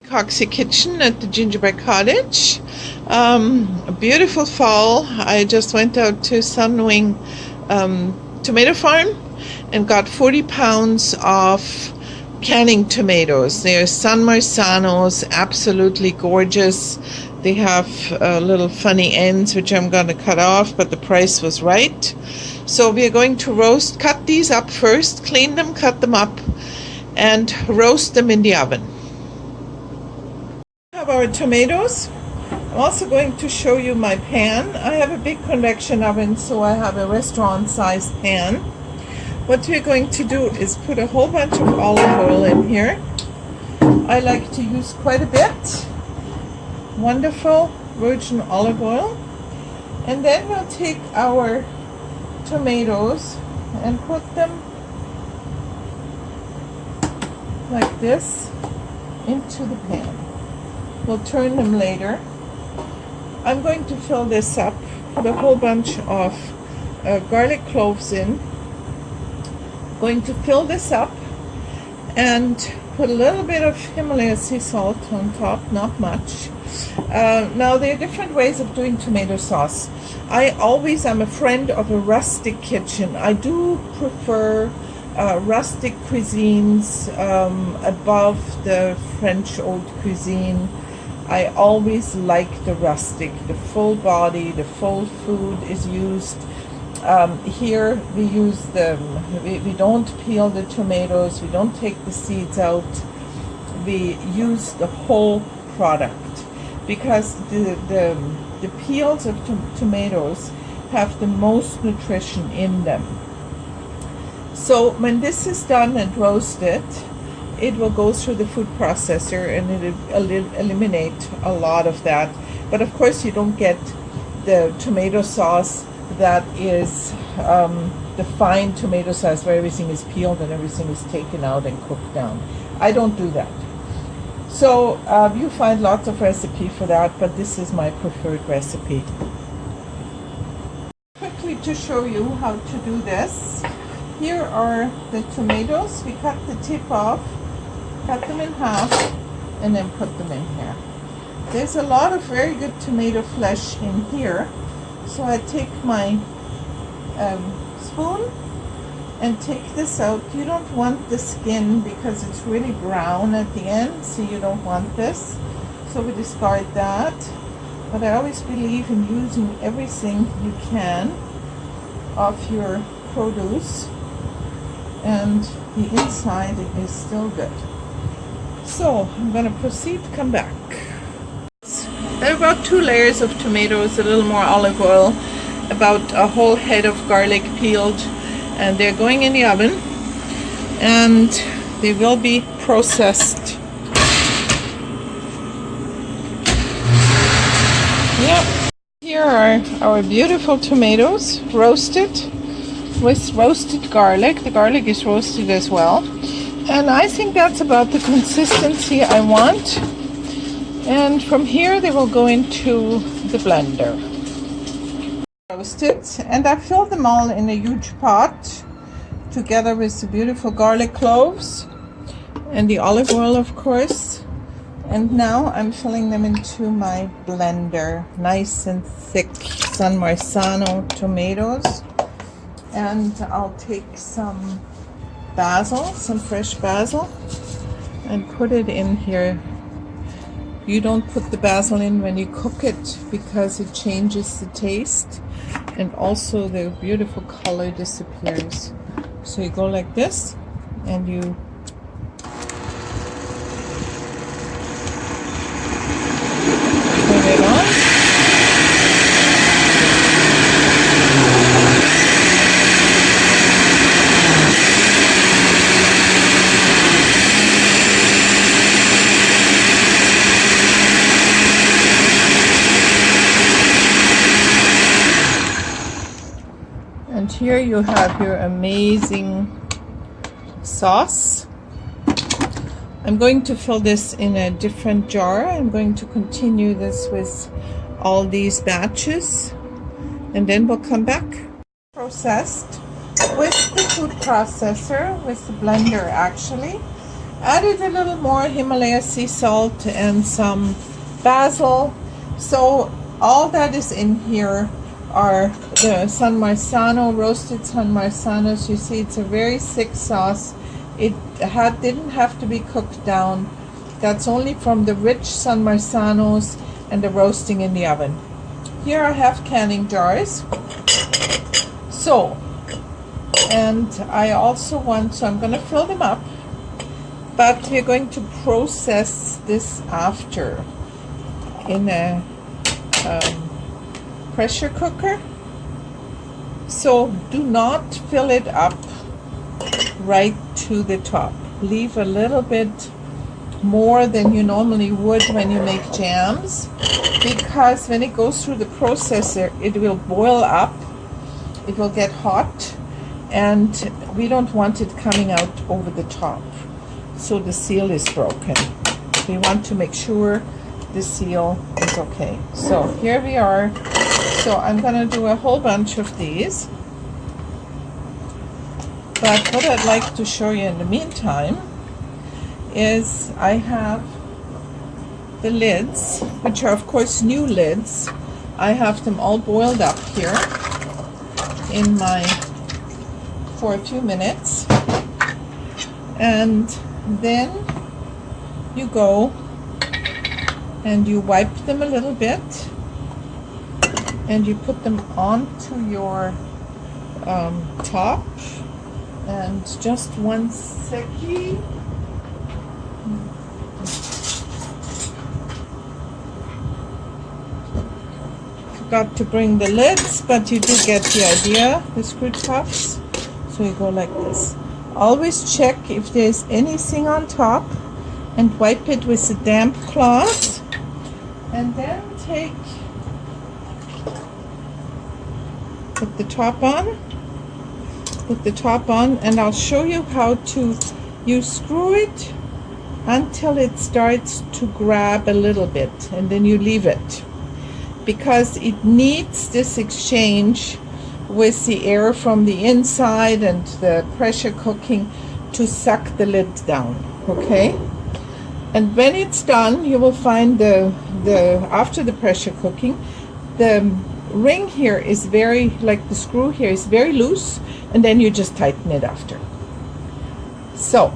Coxie Kitchen at the Gingerbread Cottage. A beautiful fall. I just went out to Sunwing Tomato Farm and got 40 pounds of canning tomatoes. They're San Marzanos, absolutely gorgeous. They have little funny ends which I'm going to cut off, but the price was right. So we are going to cut these up first, clean them, cut them up, and roast them in the oven. We have our tomatoes. I'm also going to show you my pan. I have a big convection oven, so I have a restaurant-sized pan. What we're going to do is put a whole bunch of olive oil in here. I like to use quite a bit. Wonderful virgin olive oil. And then we'll take our tomatoes and put them like this into the pan. We'll turn them later. I'm going to fill this up, put a whole bunch of garlic cloves in. Going to fill this up and put a little bit of Himalaya sea salt on top, not much. Now there are different ways of doing tomato sauce. I'm a friend of a rustic kitchen. I do prefer rustic cuisines above the French haute cuisine. I always like the rustic, the full body, the full food is used. Here we use we don't peel the tomatoes, we don't take the seeds out, we use the whole product because the peels of tomatoes have the most nutrition in them. So when this is done and roasted, it will go through the food processor and it will eliminate a lot of that. But of course you don't get the tomato sauce that is the fine tomato sauce where everything is peeled and everything is taken out and cooked down. I don't do that. So you find lots of recipe for that, but this is my preferred recipe. Quickly to show you how to do this. Here are the tomatoes. We cut the tip off, cut them in half, and then put them in here. There's a lot of very good tomato flesh in here. So I take my spoon and take this out. You don't want the skin because it's really brown at the end, so you don't want this. So we discard that. But I always believe in using everything you can of your produce, and the inside is still good. So I'm going to proceed to come back. There are about 2 layers of tomatoes, a little more olive oil, about a whole head of garlic peeled, and they're going in the oven and they will be processed. Yep. Here are our beautiful tomatoes, roasted with roasted garlic. The garlic is roasted as well. And I think that's about the consistency I want. And from here they will go into the blender. Roasted, and I filled them all in a huge pot together with the beautiful garlic cloves and the olive oil, of course. And now I'm filling them into my blender, nice and thick San Marzano tomatoes. And I'll take some basil, some fresh basil, and put it in here. You don't put the basil in when you cook it because it changes the taste, and also the beautiful color disappears. So you go like this and you turn it on. And here you have your amazing sauce. I'm going to fill this in a different jar. I'm going to continue this with all these batches, and then we'll come back. Processed with the food processor, with the blender actually, Added a little more Himalaya sea salt and some basil. So all that is in here are the San Marzano, roasted San Marzanos. You see, it's a very thick sauce. It didn't have to be cooked down. That's only from the rich San Marzanos and the roasting in the oven. Here I have canning jars. So, and I also want, so I'm going to fill them up, but we're going to process this after in a pressure cooker. So do not fill it up right to the top. Leave a little bit more than you normally would when you make jams, because when it goes through the processor it will boil up, it will get hot, and we don't want it coming out over the top, so the seal is broken. We want to make sure the seal is okay. So here we are. So I'm going to do a whole bunch of these, but what I'd like to show you in the meantime is I have the lids, which are of course new lids. I have them all boiled up here in my for a few minutes, and then you go and you wipe them a little bit and you put them onto your top. And just one second. Forgot to bring the lids, but you do get the idea, the screw tops. So you go like this. Always check if there's anything on top and wipe it with a damp cloth. And then put the top on, and I'll show you how you screw it until it starts to grab a little bit, and then you leave it, because it needs this exchange with the air from the inside and the pressure cooking to suck the lid down. Okay, and when it's done, you will find the after the pressure cooking, the ring here is very, like the screw here is very loose, and then you just tighten it after. So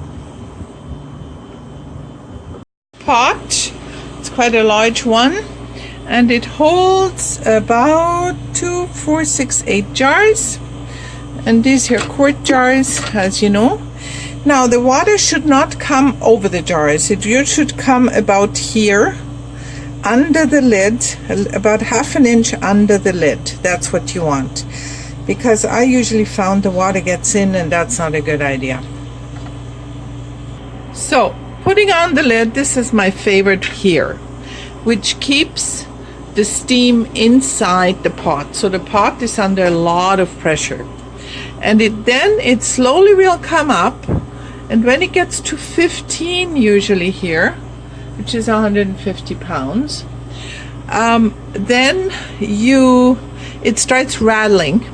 pot, it's quite a large one, and it holds about 2, 4, 6, 8 jars, and these here quart jars, as you know. Now the water should not come over the jars. It should come about here under the lid, about ½ an inch under the lid. That's what you want, because I usually found the water gets in, and that's not a good idea. So putting on the lid, this is my favorite here, which keeps the steam inside the pot. So the pot is under a lot of pressure, and it slowly will come up, and when it gets to 15 usually here, which is 150 pounds, then it starts rattling.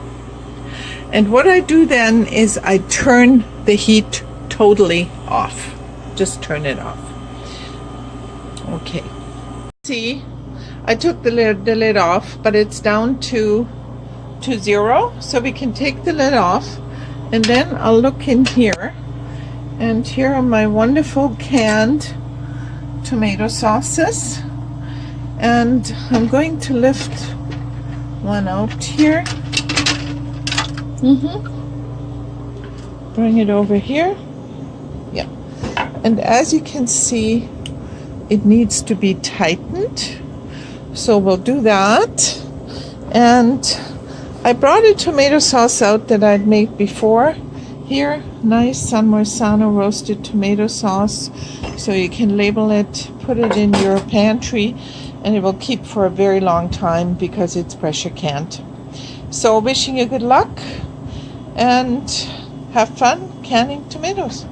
And what I do then is I turn the heat totally off. Just turn it off. Okay. See, I took the lid off, but it's down to 0, so we can take the lid off, and then I'll look in here, and here are my wonderful canned tomato sauces, and I'm going to lift one out here. Bring it over here. Yeah, and as you can see, it needs to be tightened, so we'll do that. And I brought a tomato sauce out that I'd made before. Here, nice San Marzano roasted tomato sauce, so you can label it, put it in your pantry, and it will keep for a very long time because it's pressure canned. So wishing you good luck and have fun canning tomatoes.